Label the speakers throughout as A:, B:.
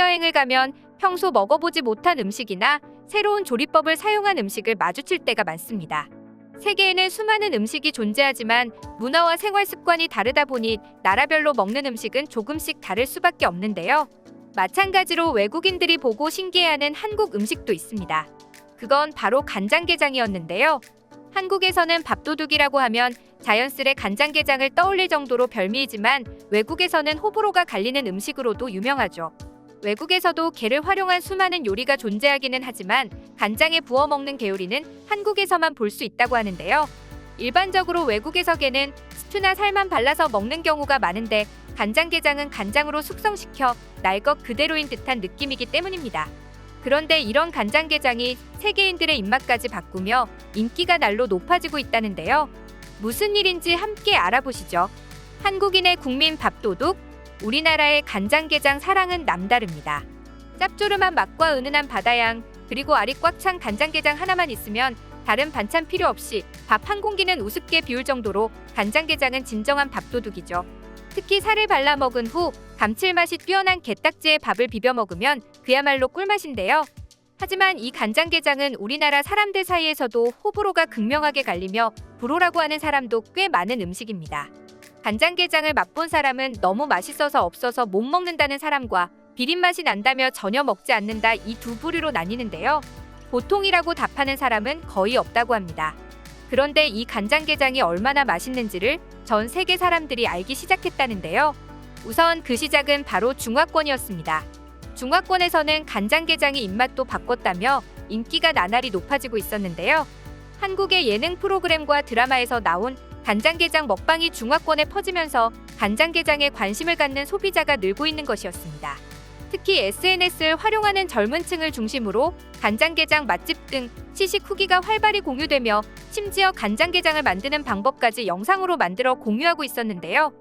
A: 해외여행을 가면 평소 먹어보지 못한 음식이나 새로운 조리법을 사용한 음식을 마주칠 때가 많습니다. 세계에는 수많은 음식이 존재하지만 문화와 생활 습관이 다르다 보니 나라별로 먹는 음식은 조금씩 다를 수밖에 없는데요. 마찬가지로 외국인들이 보고 신기해하는 한국 음식도 있습니다. 그건 바로 간장게장이었는데요. 한국에서는 밥도둑이라고 하면 자연스레 간장게장을 떠올릴 정도로 별미이지만 외국에서는 호불호가 갈리는 음식으로도 유명하죠. 외국에서도 게를 활용한 수많은 요리가 존재하기는 하지만 간장에 부어 먹는 게요리는 한국에서만 볼 수 있다고 하는데요. 일반적으로 외국에서 게는 스튜나 살만 발라서 먹는 경우가 많은데 간장게장은 간장으로 숙성시켜 날 것 그대로인 듯한 느낌이기 때문입니다. 그런데 이런 간장게장이 세계인들의 입맛까지 바꾸며 인기가 날로 높아지고 있다는데요. 무슨 일인지 함께 알아보시죠. 한국인의 국민 밥도둑, 우리나라의 간장게장 사랑은 남다릅니다. 짭조름한 맛과 은은한 바다향, 그리고 알이 꽉 찬 간장게장 하나만 있으면 다른 반찬 필요 없이 밥 한 공기는 우습게 비울 정도로 간장게장은 진정한 밥도둑이죠. 특히 살을 발라 먹은 후 감칠맛이 뛰어난 게딱지에 밥을 비벼 먹으면 그야말로 꿀맛인데요. 하지만 이 간장게장은 우리나라 사람들 사이에서도 호불호가 극명하게 갈리며 불호라고 하는 사람도 꽤 많은 음식입니다. 간장게장을 맛본 사람은 너무 맛있어서 없어서 못 먹는다는 사람과 비린맛이 난다며 전혀 먹지 않는다, 이 두 부류로 나뉘는데요. 보통이라고 답하는 사람은 거의 없다고 합니다. 그런데 이 간장게장이 얼마나 맛있는지를 전 세계 사람들이 알기 시작했다는데요. 우선 그 시작은 바로 중화권이었습니다. 중화권에서는 간장게장이 입맛도 바꿨다며 인기가 나날이 높아지고 있었는데요. 한국의 예능 프로그램과 드라마에서 나온 간장게장 먹방이 중화권에 퍼지면서 간장게장에 관심을 갖는 소비자가 늘고 있는 것이었습니다. 특히 SNS를 활용하는 젊은 층을 중심으로 간장게장 맛집 등 시식 후기가 활발히 공유되며 심지어 간장게장을 만드는 방법까지 영상으로 만들어 공유하고 있었는데요.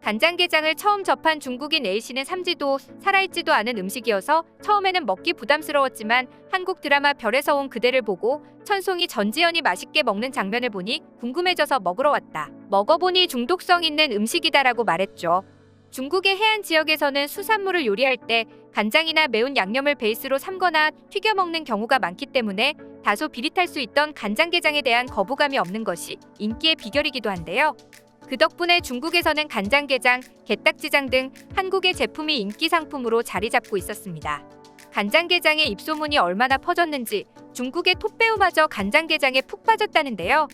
A: 간장게장을 처음 접한 중국인 A씨는 삼지도 살아있지도 않은 음식이어서 처음에는 먹기 부담스러웠지만 한국 드라마 별에서 온 그대를 보고 천송이 전지현이 맛있게 먹는 장면을 보니 궁금해져서 먹으러 왔다. 먹어보니 중독성 있는 음식이다라고 말했죠. 중국의 해안 지역에서는 수산물을 요리할 때 간장이나 매운 양념을 베이스로 삶거나 튀겨 먹는 경우가 많기 때문에 다소 비릿할 수 있던 간장게장에 대한 거부감이 없는 것이 인기의 비결이기도 한데요. 그 덕분에 중국에서는 간장게장, 게딱지장 등 한국의 제품이 인기 상품으로 자리 잡고 있었습니다. 간장게장의 입소문이 얼마나 퍼졌는지 중국의 톱배우마저 간장게장에 푹 빠졌다는데요.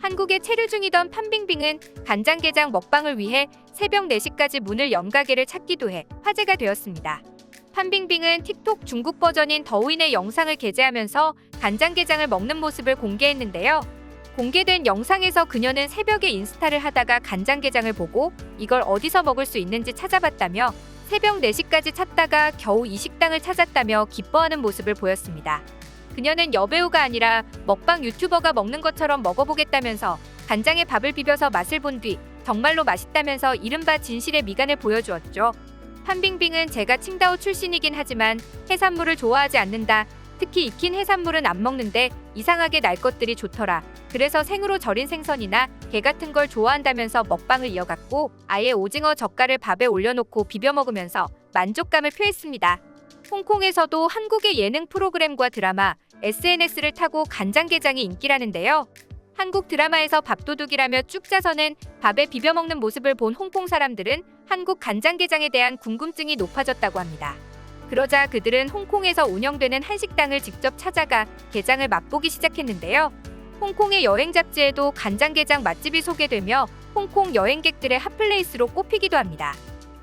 A: 한국에 체류 중이던 판빙빙은 간장게장 먹방을 위해 새벽 4시까지 문을 연 가게를 찾기도 해 화제가 되었습니다. 판빙빙은 틱톡 중국 버전인 더우인의 영상을 게재하면서 간장게장을 먹는 모습을 공개했는데요. 공개된 영상에서 그녀는 새벽에 인스타를 하다가 간장게장을 보고 이걸 어디서 먹을 수 있는지 찾아봤다며 새벽 4시까지 찾다가 겨우 이 식당을 찾았다며 기뻐하는 모습을 보였습니다. 그녀는 여배우가 아니라 먹방 유튜버가 먹는 것처럼 먹어보겠다면서 간장에 밥을 비벼서 맛을 본 뒤 정말로 맛있다면서 이른바 진실의 미간을 보여주었죠. 판빙빙은 제가 칭다오 출신이긴 하지만 해산물을 좋아하지 않는다. 특히 익힌 해산물은 안 먹는데 이상하게 날 것들이 좋더라. 그래서 생으로 절인 생선이나 게 같은 걸 좋아한다면서 먹방을 이어갔고 아예 오징어 젓갈을 밥에 올려놓고 비벼 먹으면서 만족감을 표했습니다. 홍콩에서도 한국의 예능 프로그램과 드라마, SNS를 타고 간장게장이 인기라는데요. 한국 드라마에서 밥도둑이라며 쭉 짜서는 밥에 비벼 먹는 모습을 본 홍콩 사람들은 한국 간장게장에 대한 궁금증이 높아졌다고 합니다. 그러자 그들은 홍콩에서 운영되는 한식당을 직접 찾아가 게장을 맛보기 시작했는데요. 홍콩의 여행 잡지에도 간장게장 맛집이 소개되며 홍콩 여행객들의 핫플레이스로 꼽히기도 합니다.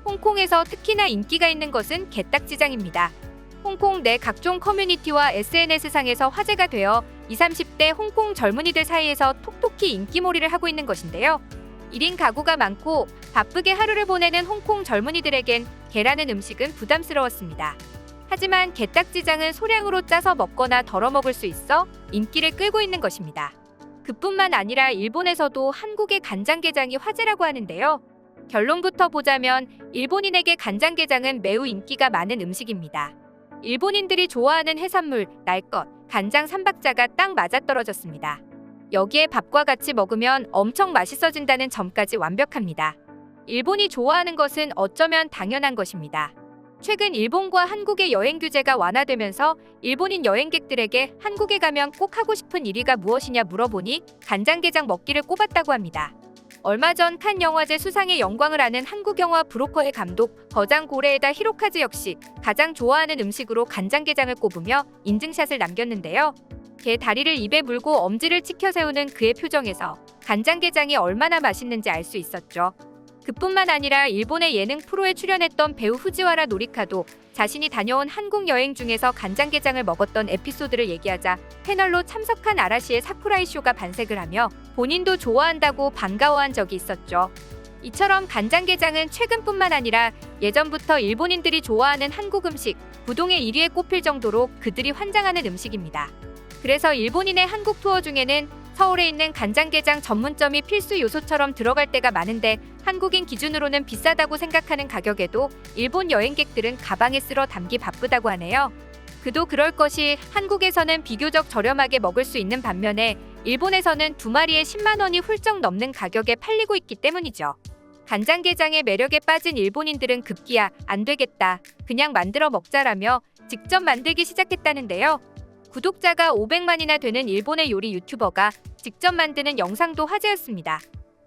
A: 홍콩에서 특히나 인기가 있는 것은 게딱지장입니다. 홍콩 내 각종 커뮤니티와 SNS상에서 화제가 되어 20, 30대 홍콩 젊은이들 사이에서 톡톡히 인기몰이를 하고 있는 것인데요. 1인 가구가 많고 바쁘게 하루를 보내는 홍콩 젊은이들에겐 게라는 음식은 부담스러웠습니다. 하지만 게딱지장은 소량으로 짜서 먹거나 덜어 먹을 수 있어 인기를 끌고 있는 것입니다. 그뿐만 아니라 일본에서도 한국의 간장게장이 화제라고 하는데요. 결론부터 보자면 일본인에게 간장게장은 매우 인기가 많은 음식입니다. 일본인들이 좋아하는 해산물, 날것, 간장 3박자가 딱 맞아떨어졌습니다. 여기에 밥과 같이 먹으면 엄청 맛있어진다는 점까지 완벽합니다. 일본이 좋아하는 것은 어쩌면 당연한 것입니다. 최근 일본과 한국의 여행 규제가 완화되면서 일본인 여행객들에게 한국에 가면 꼭 하고 싶은 1위가 무엇이냐 물어보니 간장게장 먹기를 꼽았다고 합니다. 얼마 전 칸 영화제 수상의 영광을 아는 한국 영화 브로커의 감독 거장 고레에다 히로카즈 역시 가장 좋아하는 음식으로 간장게장을 꼽으며 인증샷을 남겼는데요. 개 다리를 입에 물고 엄지를 치켜 세우는 그의 표정에서 간장게장이 얼마나 맛있는지 알 수 있었죠. 그뿐만 아니라 일본의 예능 프로에 출연했던 배우 후지와라 노리카도 자신이 다녀온 한국 여행 중에서 간장게장을 먹었던 에피소드를 얘기하자 패널로 참석한 아라시의 사쿠라이 쇼가 반색을 하며 본인도 좋아한다고 반가워한 적이 있었죠. 이처럼 간장게장은 최근뿐만 아니라 예전부터 일본인들이 좋아하는 한국 음식 부동의 1위에 꼽힐 정도로 그들이 환장하는 음식입니다. 그래서 일본인의 한국 투어 중에는 서울에 있는 간장게장 전문점이 필수 요소처럼 들어갈 때가 많은데 한국인 기준으로는 비싸다고 생각하는 가격에도 일본 여행객들은 가방에 쓸어 담기 바쁘다고 하네요. 그도 그럴 것이 한국에서는 비교적 저렴하게 먹을 수 있는 반면에 일본에서는 2마리에 10만 원이 훌쩍 넘는 가격에 팔리고 있기 때문이죠. 간장게장의 매력에 빠진 일본인들은 급기야 안 되겠다, 그냥 만들어 먹자라며 직접 만들기 시작했다는데요. 구독자가 500만이나 되는 일본의 요리 유튜버가 직접 만드는 영상도 화제였습니다.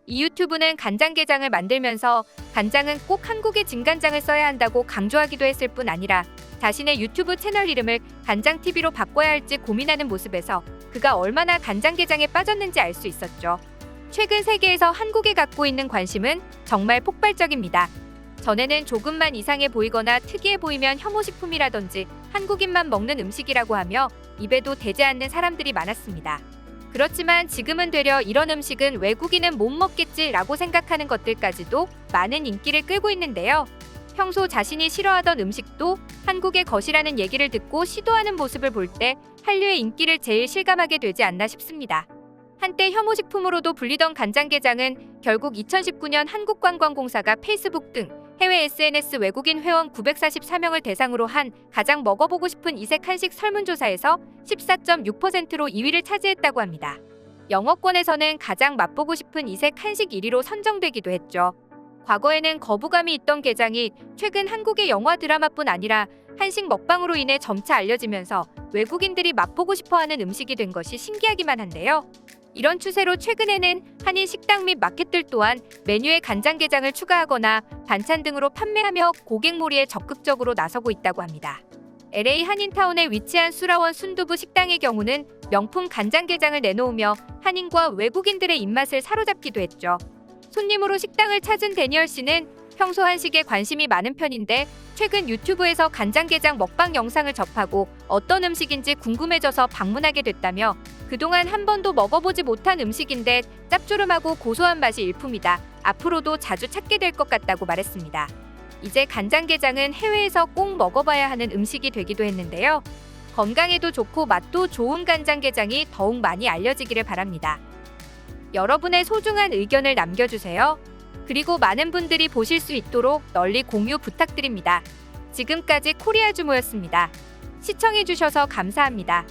A: 이 유튜브는 간장게장을 만들면서 간장은 꼭 한국의 진간장을 써야 한다고 강조하기도 했을 뿐 아니라 자신의 유튜브 채널 이름을 간장TV로 바꿔야 할지 고민하는 모습에서 그가 얼마나 간장게장에 빠졌는지 알 수 있었죠. 최근 세계에서 한국이 갖고 있는 관심은 정말 폭발적입니다. 전에는 조금만 이상해 보이거나 특이해 보이면 혐오식품이라든지 한국인만 먹는 음식이라고 하며 입에도 대지 않는 사람들이 많았습니다. 그렇지만 지금은 되려 이런 음식은 외국인은 못 먹겠지라고 생각하는 것들까지도 많은 인기를 끌고 있는데요. 평소 자신이 싫어하던 음식도 한국의 것이라는 얘기를 듣고 시도하는 모습을 볼 때 한류의 인기를 제일 실감하게 되지 않나 싶습니다. 한때 혐오식품으로도 불리던 간장게장은 결국 2019년 한국관광공사가 페이스북 등 해외 SNS 외국인 회원 944명을 대상으로 한 가장 먹어보고 싶은 이색 한식 설문조사에서 14.6%로 2위를 차지했다고 합니다. 영어권에서는 가장 맛보고 싶은 이색 한식 1위로 선정되기도 했죠. 과거에는 거부감이 있던 게장이 최근 한국의 영화 드라마뿐 아니라 한식 먹방으로 인해 점차 알려지면서 외국인들이 맛보고 싶어하는 음식이 된 것이 신기하기만 한데요. 이런 추세로 최근에는 한인 식당 및 마켓들 또한 메뉴에 간장게장을 추가하거나 반찬 등으로 판매하며 고객몰이에 적극적으로 나서고 있다고 합니다. LA 한인타운에 위치한 수라원 순두부 식당의 경우는 명품 간장게장을 내놓으며 한인과 외국인들의 입맛을 사로잡기도 했죠. 손님으로 식당을 찾은 데니얼 씨는 평소 한식에 관심이 많은 편인데 최근 유튜브에서 간장게장 먹방 영상을 접하고 어떤 음식인지 궁금해져서 방문하게 됐다며 그동안 한 번도 먹어보지 못한 음식인데 짭조름하고 고소한 맛이 일품이다. 앞으로도 자주 찾게 될 것 같다고 말했습니다. 이제 간장게장은 해외에서 꼭 먹어봐야 하는 음식이 되기도 했는데요. 건강에도 좋고 맛도 좋은 간장게장이 더욱 많이 알려지기를 바랍니다. 여러분의 소중한 의견을 남겨주세요. 그리고 많은 분들이 보실 수 있도록 널리 공유 부탁드립니다. 지금까지 코리아주모였습니다. 시청해주셔서 감사합니다.